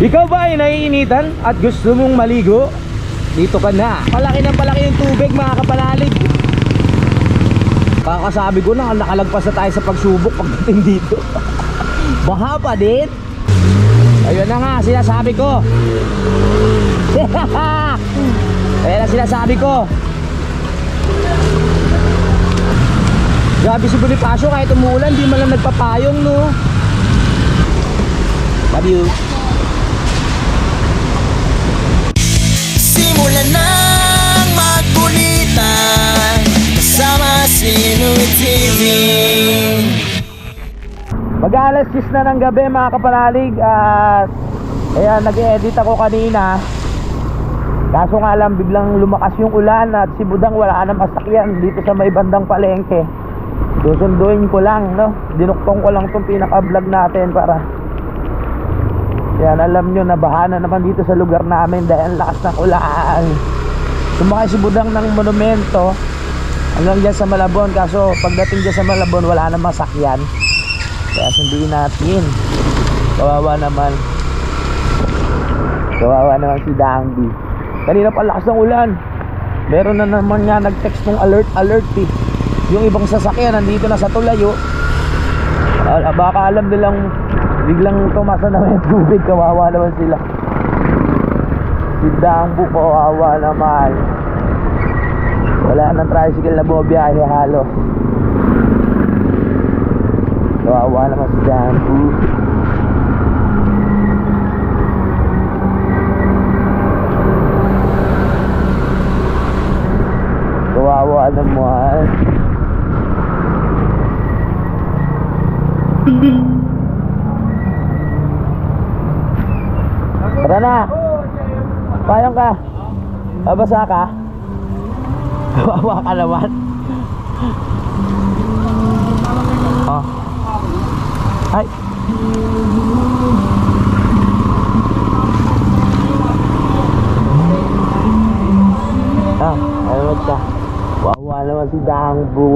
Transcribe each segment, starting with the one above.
Ikaw ba ay naiinitan at gusto mong maligo? Dito ka na. Palaki ng palaki yung tubig mga kapanalig. Kakasabi ko na nakalagpas na tayo sa pagsubok pagdating dito. Baha pa din. Ayun na nga sinasabi ko. Ayun na sinasabi ko. Grabe si Bonifacio, kahit umuulan di man lang nagpapayong, no. Love you. Simulan ng magkulitan kasama si Inuit TV. Mag-alas 6 na ng gabi mga kapanalig. At ayan, nag-edit ako kanina. Kaso nga lang biglang lumakas yung ulan at si Budang wala na masakyan dito sa may bandang palengke. Susunduin ko lang, no. Dinuktong ko lang itong pinaka-vlog natin para yan, alam nyo na baha na naman dito sa lugar namin dahil lakas ng ulan. Sumakay si Budang ng monumento hanggang dyan sa Malabon. Kaso pagdating dyan sa Malabon wala na masakyan, kaya sunduin natin. Kawawa naman. Kawawa naman si Dangby. Kanina pa lakas ng ulan. Meron na naman nga nag-text ng alert eh. Yung ibang sasakyan nandito na sa tulayo. Baka alam nilang biglang tumasa na yung tubig. Kawawa naman sila. Si Dangbu, kawawa naman. Wala nang tricycle na bumabiyahe halos. Kawawa naman si Dangbu. Kawawa naman. Tara na. Payong ka. Babasa ka. Kawawa ka naman. Oh. Ay. Ayun ka. Kawawa naman si Dangbu.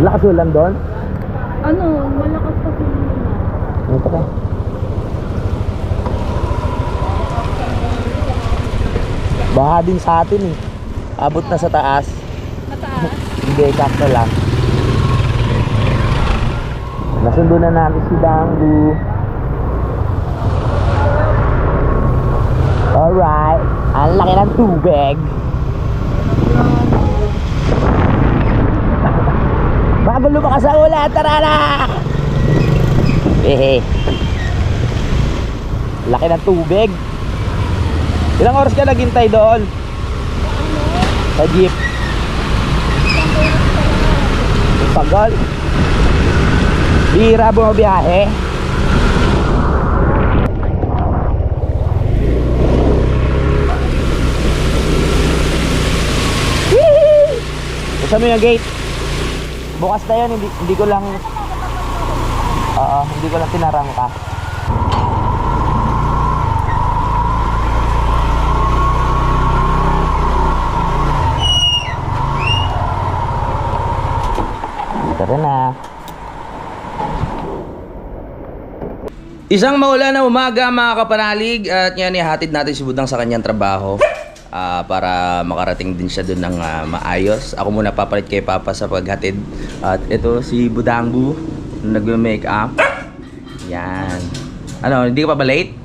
Lakas ulan doon? Ano, malakas pa sila. Ito ka. Baha din sa atin eh. Abot na sa taas. Mataas. Hindi, kakto lang. Nasundo na natin si Dangbu. Alright. Ang laki ng tubig. Bago lumakas ang ulan, tara na! Laki ng tubig. Ilang oras ka naghintay doon? Sa jeep? Tagal. Bihira bumabiyahe. Buksan mo yung gate. Bukas na yun, hindi ko lang hindi ko lang tinarangka. Tara na. Isang maulan na umaga mga kapanalig. At yan, ihatid natin si Budang sa kanyang trabaho. Para makarating din siya doon ng maayos. Ako muna papalit kay Papa sa paghatid. At ito si Budangbu, nag-make up. Yan. Ano, hindi ka pa ba late?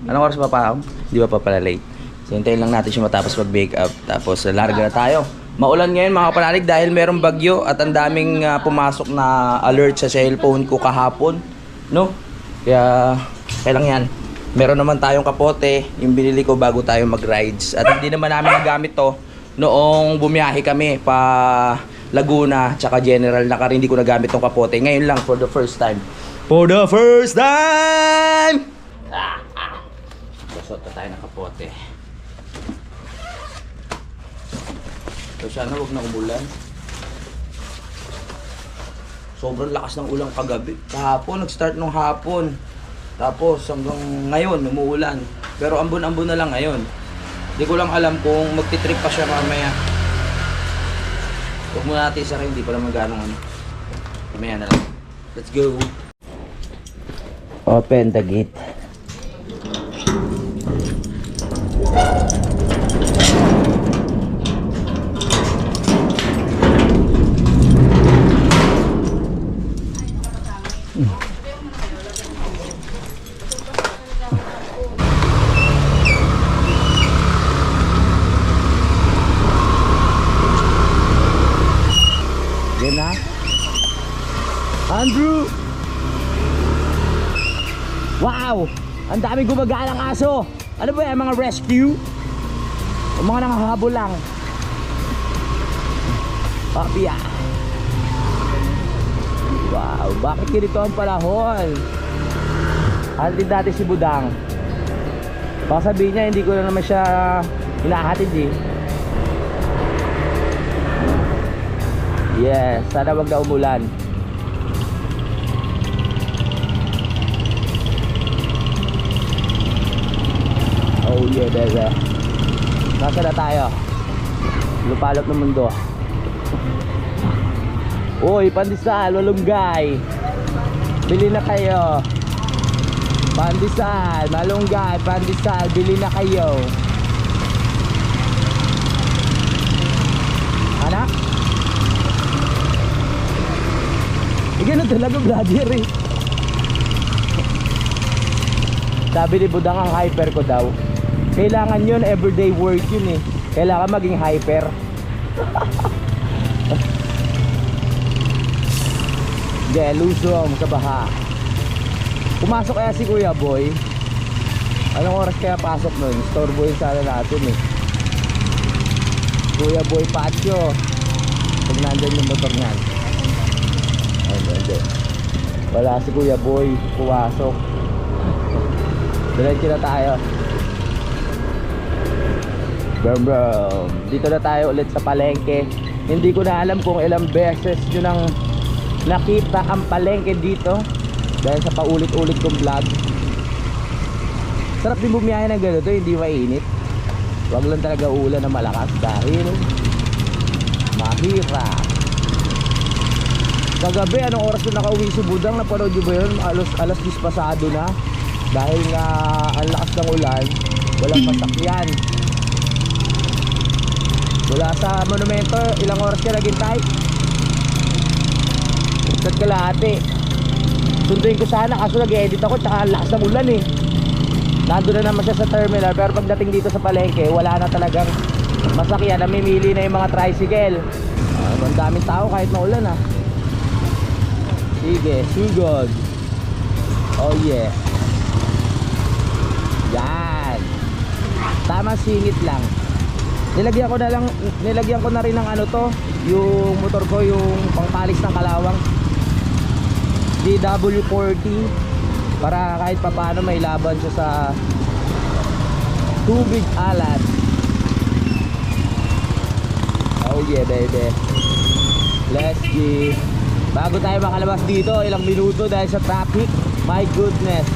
Anong oras pa pa? Hindi pa pala late. So hintayin lang natin siya matapos mag-make up. Tapos larga na tayo. Maulan ngayon mga kapanalig dahil merong bagyo. At ang daming pumasok na alert sa cellphone ko kahapon, no? Kaya kailang yan. Meron naman tayong kapote, yung binili ko bago tayo mag-rides. At hindi naman namin nagamit to noong bumiyahe kami pa Laguna tsaka General Nakar. Hindi ko nagamit tong kapote. Ngayon lang for the first time. For the first time! Gasot na tayo ng kapote. So sana huwag na umulan. Sobrang lakas ng ulang kagabi. Kahapon, nag-start nung hapon. Tapos hanggang ngayon umuulan. Pero ambon-ambon na lang ngayon. Hindi ko lang alam kung magti-trip pa siya mamaya. Huwag muna natin isa rin, hindi pa naman gano'ng ano. Mamaya na lang. Let's go. Open the gate. Yan na. Andrew! Wow! Ang daming gumagalang aso! Ano ba yan? Mga rescue? O mga nangahabol lang? Papiya! Wow! Bakit ganito ang panahon? Hatid natin si Budang. Baka sabihin niya hindi ko na naman siya hinahatid eh. Yes, sana wag na umulan. Oh yeah, baby. Nasa na tayo? Lupalop ng mundo. Uy, pandesal, malunggay. Bili na kayo. Pandesal, malunggay, pandesal, bili na kayo. Anak? Ganun talaga vlogger eh. Sabi ni Budang ang hyper ko daw. Kailangan yun, everyday work yun eh. Kailangan maging hyper. Hindi, lusong sa baha. Pumasok kaya si Kuya Boy. Anong oras kaya pasok nun? Storeboy sana natin eh. Kuya Boy Patio. Pag nandun yung motor niyan. Hindi. Wala si Kuya Boy, puwasok. Diretso na tayo. Brum. Dito na tayo ulit sa palengke. Hindi ko na alam kung ilang beses nyo nang nakita ang palengke dito dahil sa paulit-ulit kong vlog. Sarap din bumiyahe ng ganito, hindi mainit. Wag lang talaga ulan na malakas dahil mahirap. Kagabi, anong oras na nakauwi si Budang? Napanood nyo ba yun? Alas 10 pasado na. Dahil nga ang lakas ng ulan, walang masakyan. Wala sa monumento, ilang oras ka naghintay? Isa't kalahati. Sunduin ko sana, kaso nag-edit ako, tsaka ang lakas ng ulan eh. Nandun na naman siya sa terminal, pero pagdating dito sa palengke, wala na talagang masakyan. Namimili na yung mga tricycle. Ang daming tao kahit maulan ah. Sige, sugod. Oh yeah. Yan. Tama, singit lang. Nilagyan ko na rin ng ano to, yung motor ko, yung pangpalis ng kalawang DW40 para kahit papaano may laban siya sa tubig alat. Oh yeah, baby. Let's go. Bago tayo makalabas dito, ilang minuto dahil sa traffic. My goodness.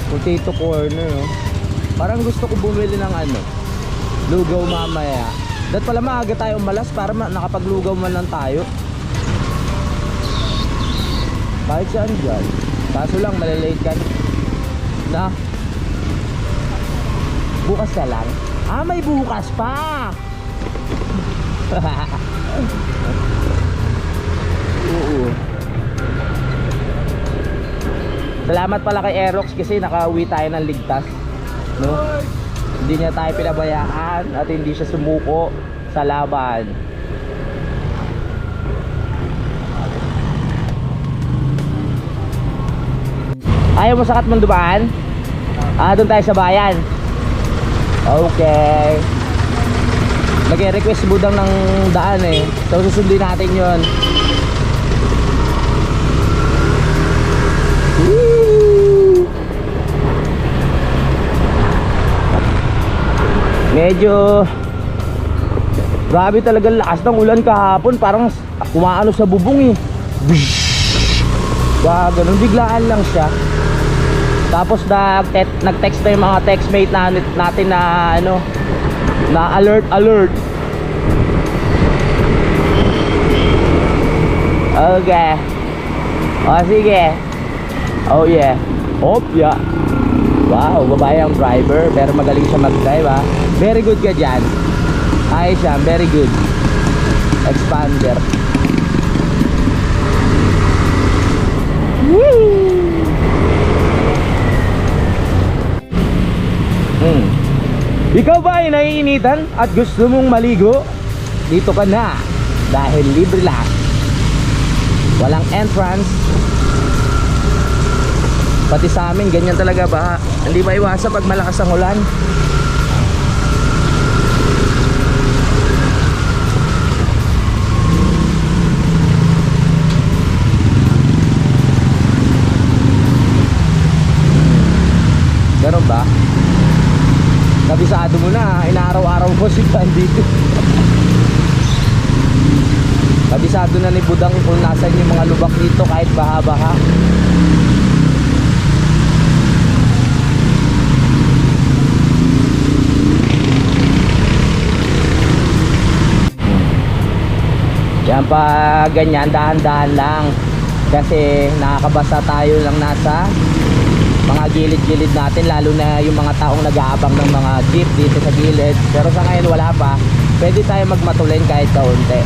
Potato corner, oh. Parang gusto ko bumili ng ano, lugaw mamaya. Dapat pala maaga tayo umalas para nakapaglugaw man lang tayo. Kahit saan dyan. Kaso lang, malilate ka na. Bukas ka lang. Ah, may bukas pa. Oo. Salamat pala kay Aerox kasi nakauwi tayo ng ligtas, no? Hindi niya tayo pinabayaan at hindi siya sumuko sa laban. Ayaw mo sa Katmandubaan? Ah, doon tayo sa bayan. Okay. Nag-request si Budang ng daan eh. So susundin natin yon. Medyo grabe talaga lakas ng ulan kahapon. Parang umaano sa bubong eh. Ganun, biglaan lang siya. Tapos nag-text na yung mga textmate natin na ano, na alert. Okay. O, sige. Oh, yeah. Hop, yeah. Wow, babae ang driver. Pero magaling siya mag-drive, ha. Very good ka dyan. Ayos siya, very good. Expander. Ikaw ba ay naiinitan at gusto mong maligo? Dito ka na dahil libre lang. Walang entrance. Pati sa amin ganyan talaga ba? Hindi maiwasan pag malakas ang ulan. Ganun ba? Kabisado mo na, inaaraw-araw ko si dito. Kabisado na ni Budang kung nasan yung mga lubak dito kahit baha-baha. Yan pa ganyan, dahan-dahan lang. Kasi nakakabasa tayo lang nasa mga gilid-gilid natin, lalo na yung mga taong nag-aabang ng mga jeep dito sa gilid. Pero sa ngayon wala pa, pwede tayo magmatulin kahit kaunti.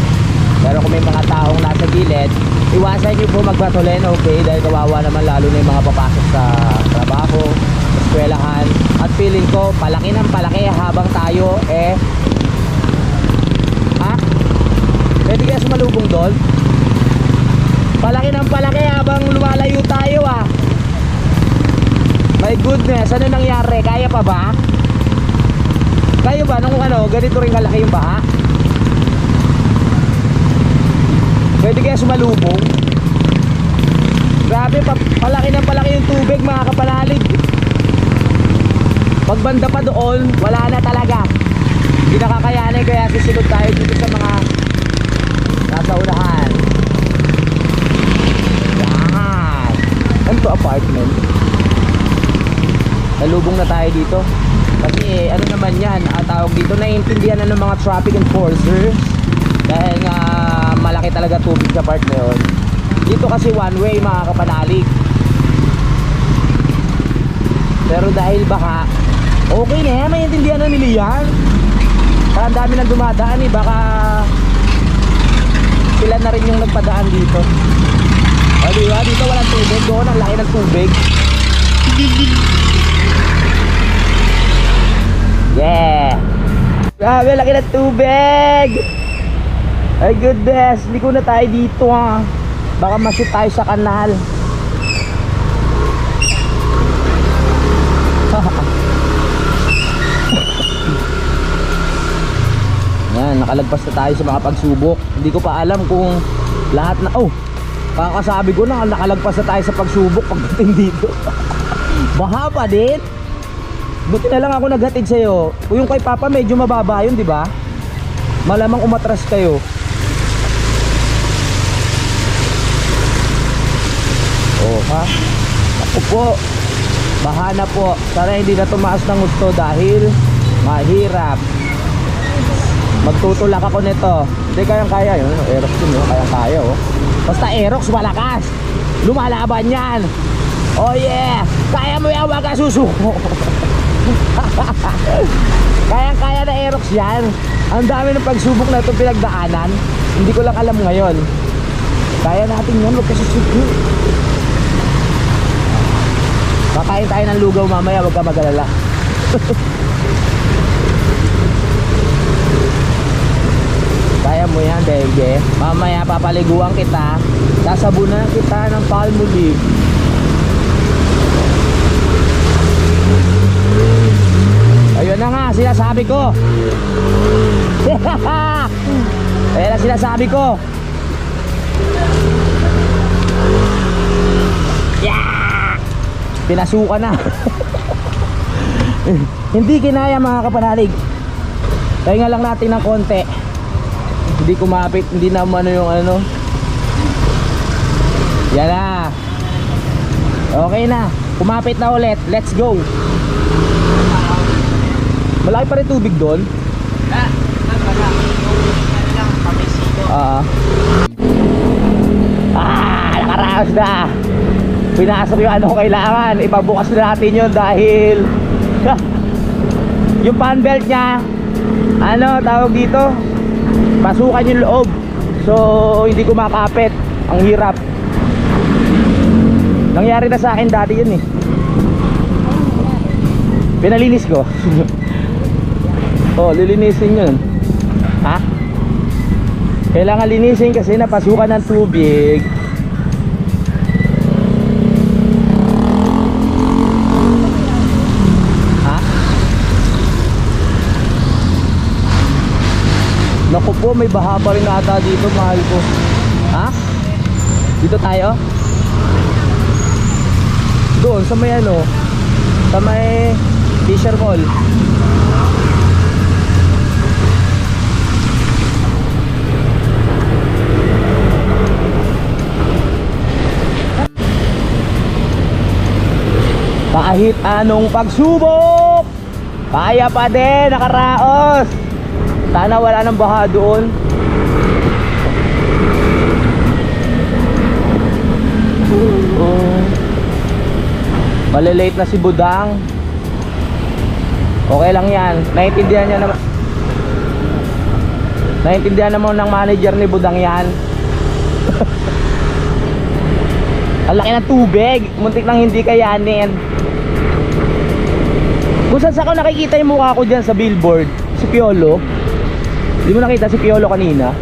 Pero kung may mga taong nasa gilid, iwasan nyo po magmatulin, okay? Dahil kawawa naman, lalo na yung mga papasok sa trabaho, eskwelahan. At feeling ko palaki ng palaki habang tayo pwede kaya sumalubong doon? Palaki ng palaki habang lumalayo tayo, My goodness, ano nangyari? Kaya pa ba? Kaya ba nung ganito rin kalaki yung baha? Pwede kaya sumalubong? Grabe, palaki ng palaki yung tubig, mga kapanalig. Pagbanda pa doon, wala na talaga. Hindi nakakayanin, kaya susunod tayo dito sa mga nasa unahan. Yan. Ano to, apartment? Nalubong na tayo dito. Kasi ano naman yan, tawag dito, naiintindihan na ng mga traffic enforcers. Dahil nga malaki talaga tubig sa part na yun. Dito kasi one way, mga kapanalig. Pero dahil baka okay na yan, naiintindihan na nila yan. Kaya ang dami nang dumadaan baka sila na rin yung nagpadaan dito. O diba, dito walang tubig, doon ang laki ng tubig. Yeah. Grabe, laki ng tubig. Ay goodness, hindi ko na tayo dito Baka mashoot tayo sa kanal. Yan, nakalagpas na tayo sa mga pagsubok. Hindi ko pa alam kung lahat na kakasabi ko na nakalagpas na tayo sa pagsubok pagdating dito. Baha pa din. Buti na lang ako naghatid sa'yo. Yung kay Papa medyo mababa yun, di ba? Malamang umatras kayo. Ha? Ako po, baha na po. Sana hindi na tumaas ng gusto dahil mahirap. Magtutulak ako nito. Hindi kayang-kaya yun. Aerox yun, kayang-kaya Basta Aerox malakas. Lumalaban yan. Oh yeah. Kaya mo yan, wag ka susuko. Kayang-kaya na Aerox yan. Ang dami ng pagsubok na ito pinagdaanan. Hindi ko lang alam ngayon. Kaya natin yan, wag ka susuko. Kakain tayo ng lugaw mamaya, wag ka mag-alala. Kaya mo yan, Dege. Mamaya papaliguan kita. Sasabunan kita ng Palmolive. Ayun na nga, sinasabi ko. Ayun na sinasabi ko. Pinasukan na. Hindi kinaya, mga kapanalig. Kaya nga lang natin ng konti. Hindi kumapit, hindi na yung yan na. Okay na, kumapit na ulit. Let's go. Malaki pa rin tubig doon. Nakarami. Tumaas na. Pinasok yung ano kailangan. Ipabukas na natin yun dahil yung fan belt niya, ano tawag dito, pasukan yung loob. So hindi kumakapit. Ang hirap. Nangyari na sa akin dati yun eh. Pinalinis ko. Oh, lilinisin yun. Ha? Kailangan linisin kasi napasukan ng tubig. Ha? Naku po, may baha pa rin ata dito, mahal ko. Ha? Dito tayo? Doon sa may ano, sa may Fisher Mall. Kahit anong pagsubok, kaya pa din, nakaraos. Sana wala nang baha doon. Malilate na si Budang. Okay lang yan. Naintindihan niya naman. Naintindihan naman ng manager ni Budang yan. Ang laki ng tubig. Muntik nang hindi kayanin. Kung saan ko nakikita yung mukha ko dyan sa billboard, si Piolo. Hindi mo nakita si Piolo kanina?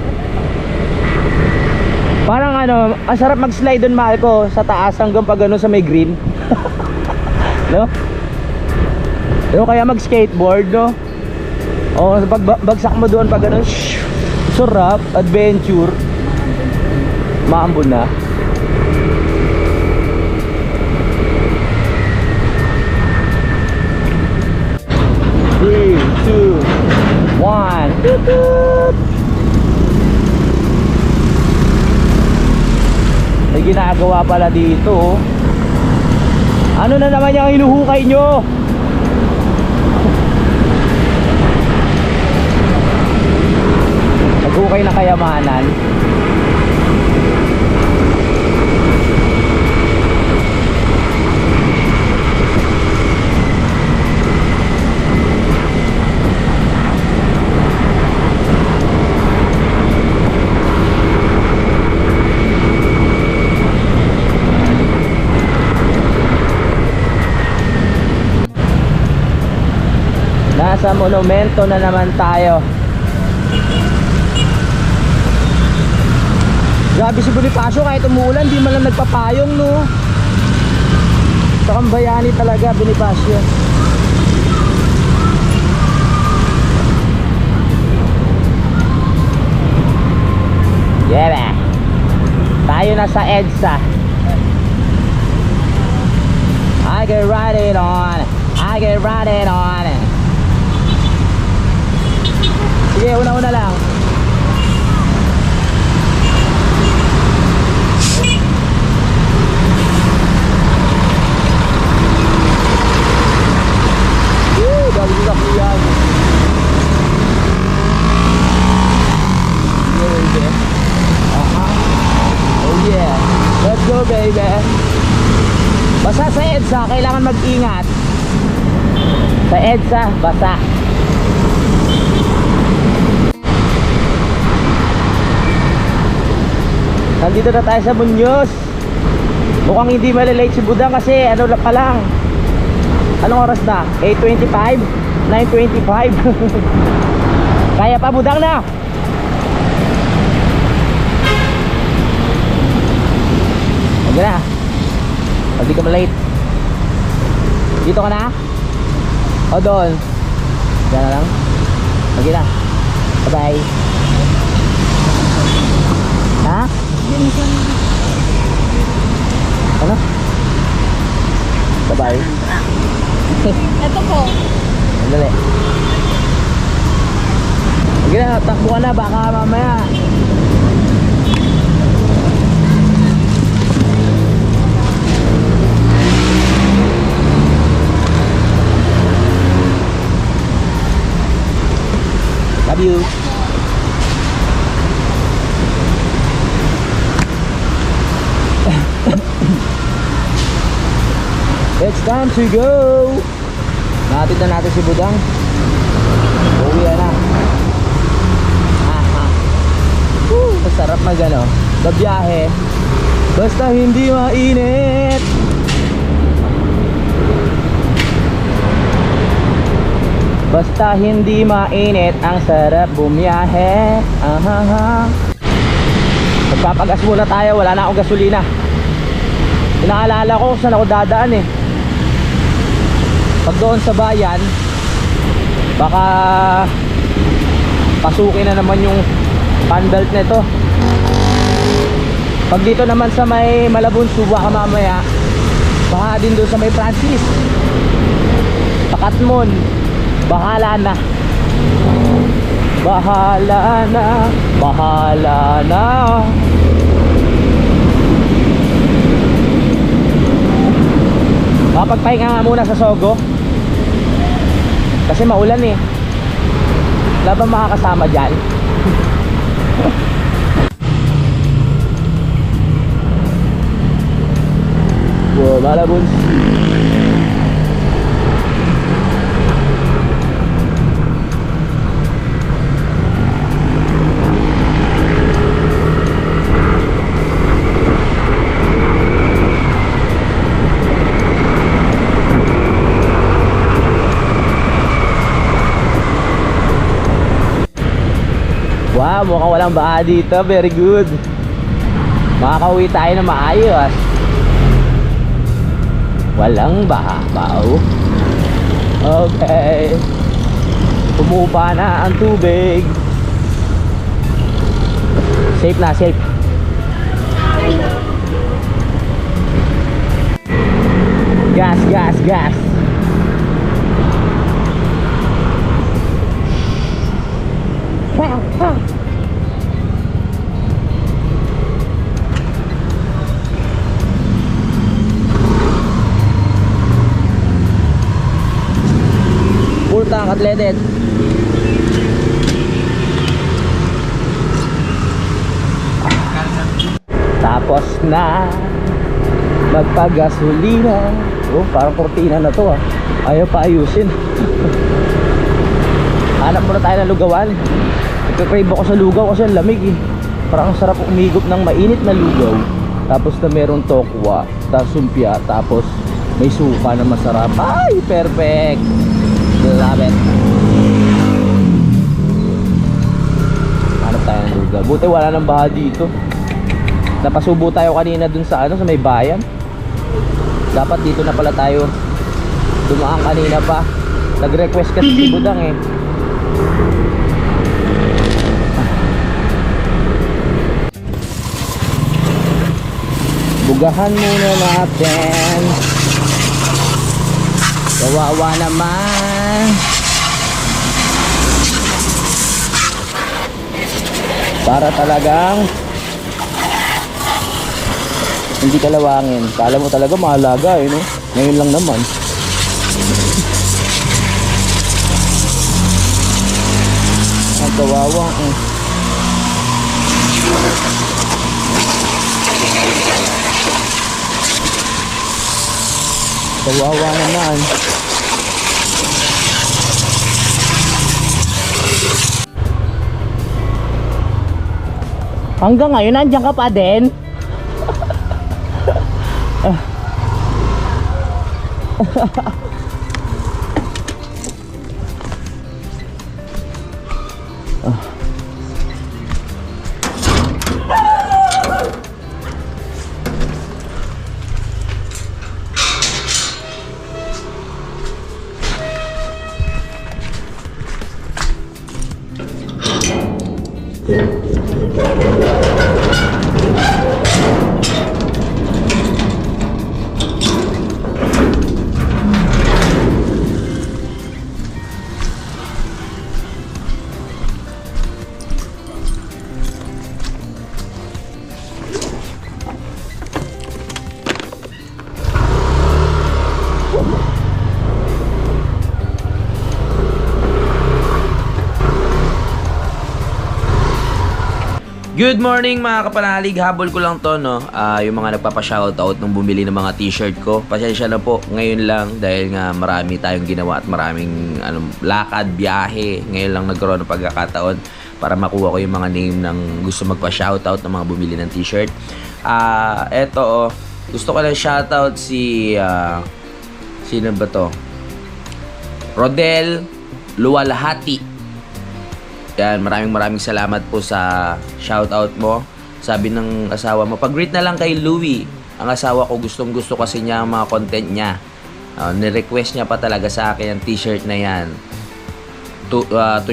Parang ano, ang sarap mag-slide doon, mahal ko, sa taas hanggang pag ano sa may green. No? Pero kaya mag-skateboard, no? O, pag bagsak mo doon pag ano, sarap, adventure. Maambon na. Three, two, one. Toot toot. May ginagawa pala dito, oh. Ano na naman yung hinuhukay nyo? Naghukay na kayamanan. Nasa monumento na naman tayo. Grabe si Bonifacio, kahit umuulan di man lang nagpapayong, no? Sakang bayani talaga Bonifacio. Yeah, tayo na sa EDSA. I get right on. I get right on. Sige, una-una lang. Woo! Dami sila po yan. Yeah, baby. Oh yeah. Let's go, baby. Basta sa EDSA, kailangan mag-ingat. Sa EDSA, basta. Nandito na tayo sa Muñoz. Mukhang hindi malilate si Budang kasi ano pa lang. Anong oras na? 8:25? 9:25? Kaya pa Budang na? Huwag na. Hindi ka malate. Dito ka na? O doon? Diyan na lang? Huwag na. Bye bye. Ha? Ano? Bye-bye. Ito po. Dali. Sige na, takbo ka na, baka mamaya. Love you. It's time to go. Natin na natin si Budang. Uwi na. Masarap mag ano, babiyahe. Basta hindi mainit. Basta hindi mainit, ang sarap bumiyahe. Magpapagas muna tayo, wala na akong gasolina. Inaalala ko kung saan ako dadaan eh. Pag doon sa bayan, baka pasukin na naman yung panbelt nito. Pag dito naman sa may Malabon, baka mamaya baka din doon sa may Francis, Pakatmon, bahala na. Bahala na. Bahala na. Makapagpahinga nga muna sa Sogo kasi maulan eh. Wala ba makakasama dyan? Wow, Malabon. Wow, mukhang walang baha dito. Very good. Makakauwi tayo na maayos. Walang baha. Wow. Okay. Pumupa na ang tubig. Safe na, safe. Gas, gas, gas. Full tank at leaded. Tapos na magpagasolina. Oh, parang kortina na to ah. Ayaw pa ayusin. Hanap muna tayo ng lugawan. Nagka-crave ako sa lugaw kasi ang lamig eh. Parang ang sarap umigop ng mainit na lugaw. Tapos na merong tokwa, tapos sumpia, tapos may suka na masarap. Ay, perfect. Love it. Hanap tayo ng lugaw. Buti wala nang baha dito. Napasubo tayo kanina dun sa ano, sa may bayan. Dapat dito na pala tayo dumaan kanina pa. Nag-request kasi si Budang eh. Bugahan muna natin. Kawawa naman. Para talagang hindi kalawangin. Kala mo talaga mahalaga eh, no? Ngayon lang naman. Ang kawawa eh. Kawawa naman. Hanggang ngayon nandiyan ka pa din. Good morning mga kapanalig, habol ko lang to no. Yung mga nagpapa-shoutout nung bumili ng mga t-shirt ko. Pasensya na po ngayon lang dahil nga marami tayong ginawa at maraming lakad, biyahe. Ngayon lang nagkaroon ng pagkakataon para makuha ko yung mga name ng gusto magpa-shoutout ng mga bumili ng t-shirt. Eto gusto ko lang shoutout si sino ba to? Rodel Luwalhati. Yan, maraming salamat po sa shoutout mo. Sabi ng asawa mo, pag-greet na lang kay Louie. Ang asawa ko gustong-gusto kasi niya ang mga content niya. Ni-request niya pa talaga sa akin ang t-shirt na yan. To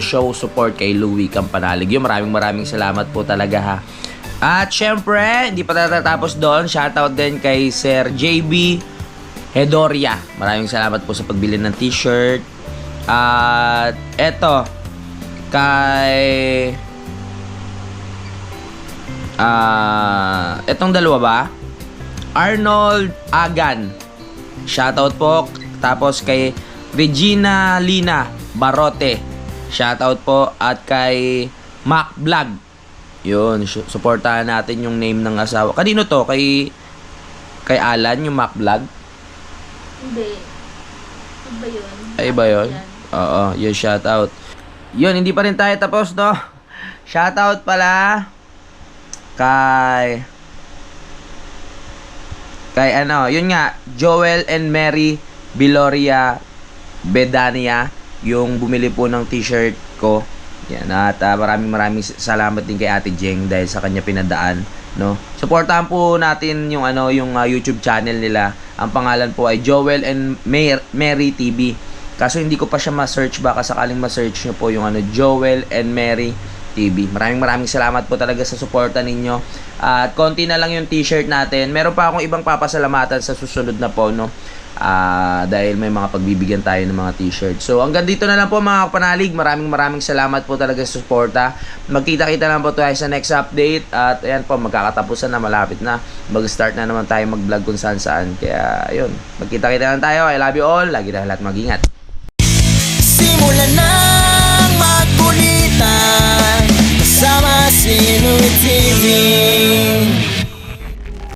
show support kay Louie Campanalig. Yung maraming salamat po talaga ha. At syempre, hindi pa natatapos doon. Shoutout din kay Sir JB Hedoria. Maraming salamat po sa pagbili ng t-shirt. At eto, kay etong dalawa ba? Arnold Agan. Shoutout po. Tapos kay Regina Lina Barote. Shoutout po. At kay Mac Vlog. Yun, suportahan natin yung name ng asawa. Kanino to? Kay Alan, yung Mac Vlog? Hindi. Iba yun. Ay, iba yun? Oo, yun shoutout. Yun, hindi pa rin tayo tapos, no? Shoutout pala kay yun nga, Joel and Mary Biloria Bedania, yung bumili po ng t-shirt ko. Yan, at maraming salamat din kay Ate Jeng dahil sa kanya pinadaan, no? Suportahan po natin yung yung YouTube channel nila. Ang pangalan po ay Joel and Mary TV. Kaso hindi ko pa siya ma-search, baka sakaling ma-search nyo po yung Joel and Mary TV. Maraming salamat po talaga sa suporta ninyo. At konti na lang yung t-shirt natin. Meron pa akong ibang papasalamatan sa susunod na po, no? Dahil may mga pagbibigyan tayo ng mga t-shirt. So hanggang dito na lang po mga kapanalig. Maraming salamat po talaga sa suporta. Magkita-kita lang po tayo sa next update. At ayan po, magkakatapusan na, malapit na. Mag-start na naman tayo mag-vlog kung saan. Kaya ayun, magkita-kita lang tayo. I love you all. Lagi tayo lahat mag-ingat. Simulan ng magkulitan kasama si Louie TV.